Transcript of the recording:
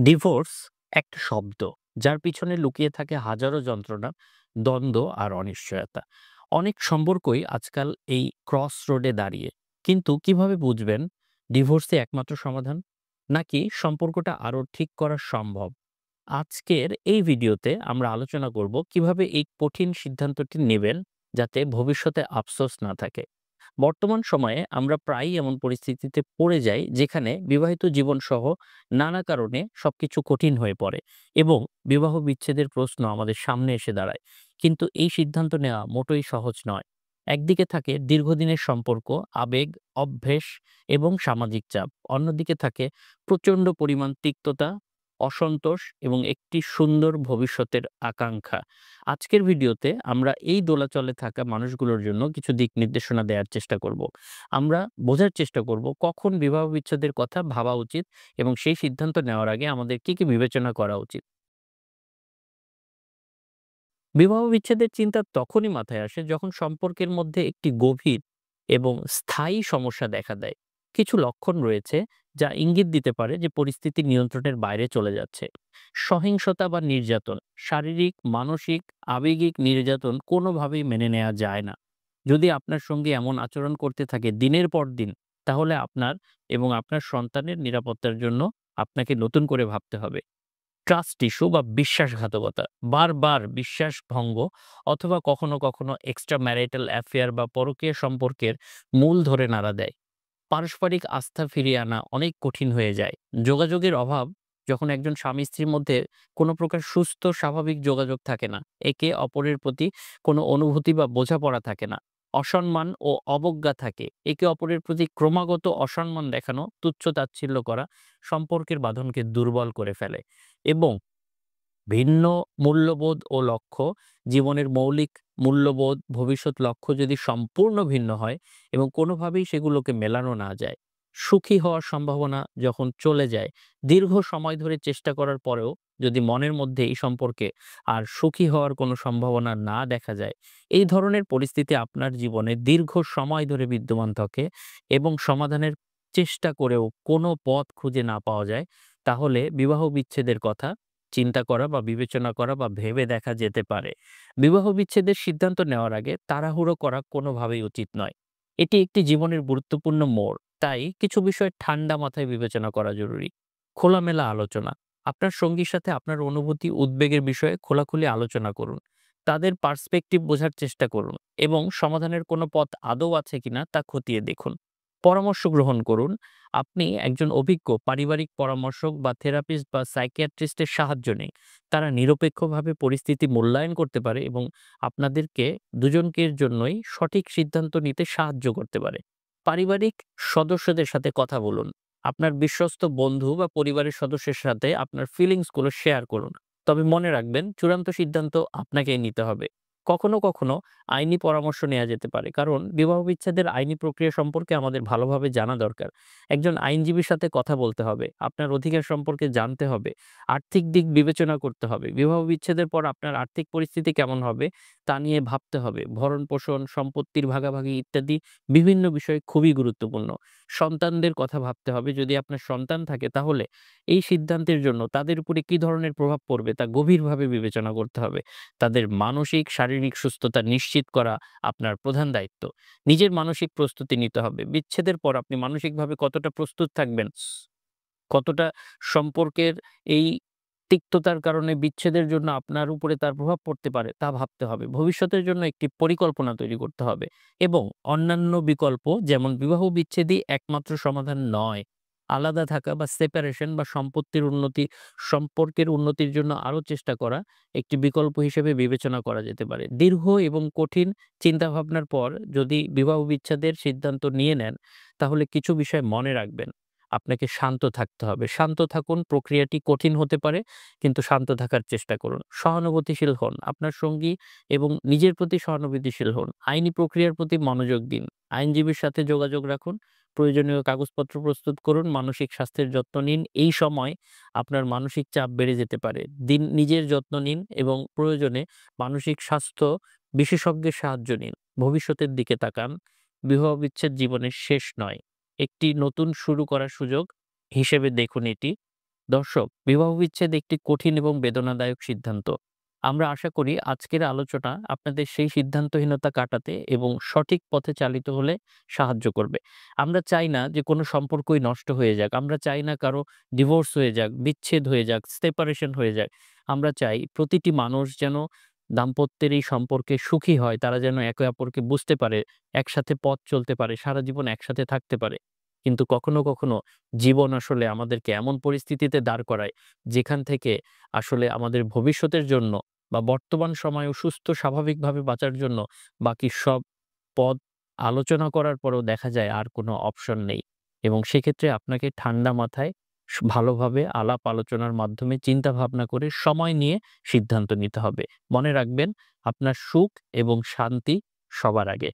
Divorce একটা শব্দ যার পিছনে লুকিয়ে থাকে হাজারো যন্ত্রণা, দ্বন্দ্ব আর অনিশ্চয়তা। অনেক সম্পর্কই আজকাল এই ক্রস রোডে দাঁড়িয়ে। কিন্তু কিভাবে বুঝবেন ডিভোর্সই একমাত্র সমাধান, নাকি সম্পর্কটা আরো ঠিক করা সম্ভব? আজকের এই ভিডিওতে আমরা আলোচনা করব কিভাবে এই কঠিন সিদ্ধান্তটি নেবেন যাতে ভবিষ্যতে আফসোস না থাকে। বর্তমান সময়ে আমরা প্রায়ই এমন পরিস্থিতিতে পড়ে যাই যেখানে বিবাহিত জীবন সহ নানা কারণে সবকিছু কঠিন হয়ে পড়ে এবং বিবাহ বিচ্ছেদের প্রশ্ন আমাদের সামনে এসে দাঁড়ায়। কিন্তু এই সিদ্ধান্ত নেওয়া মোটেই সহজ নয়। একদিকে থাকে দীর্ঘদিনের সম্পর্ক, আবেগ, অভ্যেস এবং সামাজিক চাপ। অন্যদিকে থাকে প্রচন্ড পরিমাণ তিক্ততা, অসন্তোষ এবং একটি সুন্দর ভবিষ্যতের আকাঙ্ক্ষা। আজকের ভিডিওতে আমরা এই দোলাচলে থাকা মানুষগুলোর জন্য কিছু দিক নির্দেশনা দেওয়ার চেষ্টা করব। আমরা বোঝার চেষ্টা করব কখন বিবাহ বিচ্ছেদের কথা ভাবা উচিত এবং সেই সিদ্ধান্ত নেওয়ার আগে আমাদের কি বিবেচনা করা উচিত। বিবাহ বিচ্ছেদের চিন্তা তখনই মাথায় আসে যখন সম্পর্কের মধ্যে একটি গভীর এবং স্থায়ী সমস্যা দেখা দেয়। কিছু লক্ষণ রয়েছে যা ইঙ্গিত দিতে পারে যে পরিস্থিতি নিয়ন্ত্রণের বাইরে চলে যাচ্ছে। সহিংসতা বা নির্যাতন, শারীরিক, মানসিক, আবেগিক নির্যাতন কোনোভাবেই মেনে নেওয়া যায় না। যদি আপনার সঙ্গে এমন আচরণ করতে থাকে দিনের পর দিন, তাহলে আপনার এবং আপনার সন্তানের নিরাপত্তার জন্য আপনাকে নতুন করে ভাবতে হবে। ট্রাস্ট ইস্যু বা বিশ্বাসঘাতকতা, বারবার বিশ্বাস ভঙ্গ অথবা কখনো এক্সট্রা ম্যারিটাল অ্যাফেয়ার বা পরকীয়া সম্পর্কের মূল ধরে নাড়া দেয়। পারস্পরিক আস্থা ফিরিয়ে আনা অনেক কঠিন হয়ে যায়। যোগাযোগের অভাব, যখন একজন স্বামী-স্ত্রীর মধ্যে কোনো প্রকার সুস্থ স্বাভাবিক যোগাযোগ থাকে না, একে অপরের প্রতি কোনো অনুভূতি বা বোঝাপড়া থাকে না, অসম্মান ও অবজ্ঞা থাকে, একে অপরের প্রতি ক্রমাগত অসম্মান দেখানো, তুচ্ছ-তাচ্ছিল্য করা সম্পর্কের বাঁধনকে দুর্বল করে ফেলে এবং ভিন্ন মূল্যবোধ ও লক্ষ্য, জীবনের মৌলিক মূল্যবোধ, ভবিষ্যৎ লক্ষ্য যদি সম্পূর্ণ ভিন্ন হয় এবং কোনোভাবেই সেগুলোকে মেলানো না যায়, সুখী হওয়ার সম্ভাবনা যখন চলে যায়, দীর্ঘ সময় ধরে চেষ্টা করার পরেও যদি মনের মধ্যে এই সম্পর্কে আর সুখী হওয়ার কোনো সম্ভাবনা না দেখা যায়, এই ধরনের পরিস্থিতি আপনার জীবনে দীর্ঘ সময় ধরে বিদ্যমান থাকে এবং সমাধানের চেষ্টা করেও কোনো পথ খুঁজে না পাওয়া যায়, তাহলে বিবাহ বিচ্ছেদের কথা চিন্তা করা বা বিবেচনা করা বা ভেবে দেখা যেতে পারে। বিবাহ বিচ্ছেদের সিদ্ধান্ত নেওয়ার আগে তাড়াহুড়ো করা কোনোভাবেই উচিত নয়। এটি একটি জীবনের গুরুত্বপূর্ণ মোড়। তাই কিছু বিষয় ঠান্ডা মাথায় বিবেচনা করা জরুরি। খোলামেলা আলোচনা। আপনার সঙ্গীর সাথে আপনার অনুভূতি, উদ্বেগের বিষয়ে খোলাখুলি আলোচনা করুন। তাদের পার্সপেক্টিভ বোঝার চেষ্টা করুন এবং সমাধানের কোনো পথ আদৌ আছে কিনা তা খতিয়ে দেখুন। পরামর্শ গ্রহণ করুন। আপনি একজন অভিজ্ঞ পারিবারিক পরামর্শক বা থেরাপিস্ট বা সাইকিয়াট্রিস্টের সাহায্য নিন। তারা নিরপেক্ষভাবে পরিস্থিতি মূল্যায়ন করতে পারে এবং আপনাদেরকে দুজনকের জন্যই সঠিক সিদ্ধান্ত নিতে সাহায্য করতে পারে। পারিবারিক সদস্যদের সাথে কথা বলুন। আপনার বিশ্বস্ত বন্ধু বা পরিবারের সদস্যের সাথে আপনার ফিলিংস গুলো শেয়ার করুন। তবে মনে রাখবেন, চূড়ান্ত সিদ্ধান্ত আপনাকেই নিতে হবে। কখনো আইনি পরামর্শ নেওয়া যেতে পারে। কারণ বিবাহ বিচ্ছেদের আইনি প্রক্রিয়া সম্পর্কে আমাদের ভালোভাবে জানা দরকার। একজন আইনজীবীর সাথে কথা বলতে হবে। আপনার অধিকার সম্পর্কে জানতে হবে। আর্থিক দিক বিবেচনা করতে হবে। বিবাহ বিচ্ছেদের পর আপনার আর্থিক পরিস্থিতি কেমন হবে তা নিয়ে ভাবতে হবে। ভরণ-পোষণ, সম্পত্তির ভাগাভাগি ইত্যাদি বিভিন্ন বিষয় খুবই গুরুত্বপূর্ণ। সন্তানদের কথা ভাবতে হবে। যদি আপনার সন্তান থাকে তাহলে এই সিদ্ধান্তের জন্য তাদের উপরে কি ধরনের প্রভাব পড়বে তা গভীরভাবে বিবেচনা করতে হবে। তাদের মানসিক, শারীরিক সুস্থতা নিশ্চিত করা আপনার প্রধান দায়িত্ব। নিজের মানসিক প্রস্তুতি নিতে হবে। বিচ্ছেদের পর আপনি মানসিকভাবে কতটা প্রস্তুত থাকবেন, কতটা সম্পর্কের এই তিক্ততার কারণে বিচ্ছেদের জন্য আপনার উপরে তার প্রভাব পড়তে পারে তা ভাবতে হবে। ভবিষ্যতের জন্য একটি পরিকল্পনা তৈরি করতে হবে এবং অন্যান্য বিকল্প, যেমন বিবাহ বিচ্ছেদই একমাত্র সমাধান নয়। আলাদা থাকা বা সেপারেশন বা সম্পত্তির উন্নতি, সম্পর্কের উন্নতির জন্য আরো চেষ্টা করা একটি বিকল্প হিসেবে বিবেচনা করা যেতে পারে। দীর্ঘ এবং কঠিন চিন্তাভাবনার পর যদি বিবাহ বিচ্ছেদের সিদ্ধান্ত নিয়ে নেন, তাহলে কিছু বিষয় মনে রাখবেন। আপনাকে শান্ত থাকতে হবে। শান্ত থাকুন, প্রক্রিয়াটি কঠিন হতে পারে, কিন্তু শান্ত থাকার চেষ্টা করুন। সহানুভূতিশীল হন। আপনার সঙ্গী এবং নিজের প্রতি সহানুভূতিশীল হন। আইনি প্রক্রিয়ার প্রতি মনোযোগ দিন। আইনজীবীর সাথে যোগাযোগ রাখুন। প্রয়োজনীয় কাগজপত্র প্রস্তুত করুন। মানসিক স্বাস্থ্যের যত্ন নিন। এই সময় আপনার মানসিক চাপ বেড়ে যেতে পারে। নিজের যত্ন নিন এবং প্রয়োজনে মানসিক স্বাস্থ্য বিশেষজ্ঞের সাহায্য নিন। ভবিষ্যতের দিকে তাকান। বিবাহ বিচ্ছেদ জীবনের শেষ নয়। একটি নতুন শুরু করার সুযোগ হিসেবে দেখুন এটি। দর্শক, বিবাহ বিচ্ছেদ একটি কঠিন এবং বেদনাদায়ক সিদ্ধান্ত। আমরা আশা করি আজকের আলোচনা আপনাদের সেই সিদ্ধান্তহীনতা কাটাতে এবং সঠিক পথে চালিত হলে সাহায্য করবে। আমরা চাই না যে কোনো সম্পর্কই নষ্ট হয়ে যাক। আমরা চাই না কারো ডিভোর্স হয়ে যাক, বিচ্ছেদ হয়ে যাক, সেপারেশন হয়ে যাক। আমরা চাই প্রতিটি মানুষ যেন দাম্পত্যের এই সম্পর্কে সুখী হয়। তারা যেন একে অপরকে বুঝতে পারে, একসাথে পথ চলতে পারে, সারা জীবন একসাথে থাকতে পারে। কিন্তু কখনো, কখনো জীবন আসলে আমাদেরকে এমন পরিস্থিতিতে দাঁড় করায়, যেখান থেকে আসলে আমাদের ভবিষ্যতের জন্য বা বর্তমান সময়েও সুস্থ স্বাভাবিকভাবে বাঁচার জন্য বাকি সব পথ আলোচনা করার পরেও দেখা যায় আর কোনো অপশন নেই। এবং সেক্ষেত্রে আপনাকে ঠান্ডা মাথায় ভালোভাবে আলাপ আলোচনার মাধ্যমে চিন্তা ভাবনা করে সময় নিয়ে সিদ্ধান্ত নিতে হবে। মনে রাখবেন, আপনার সুখ এবং শান্তি সবার আগে।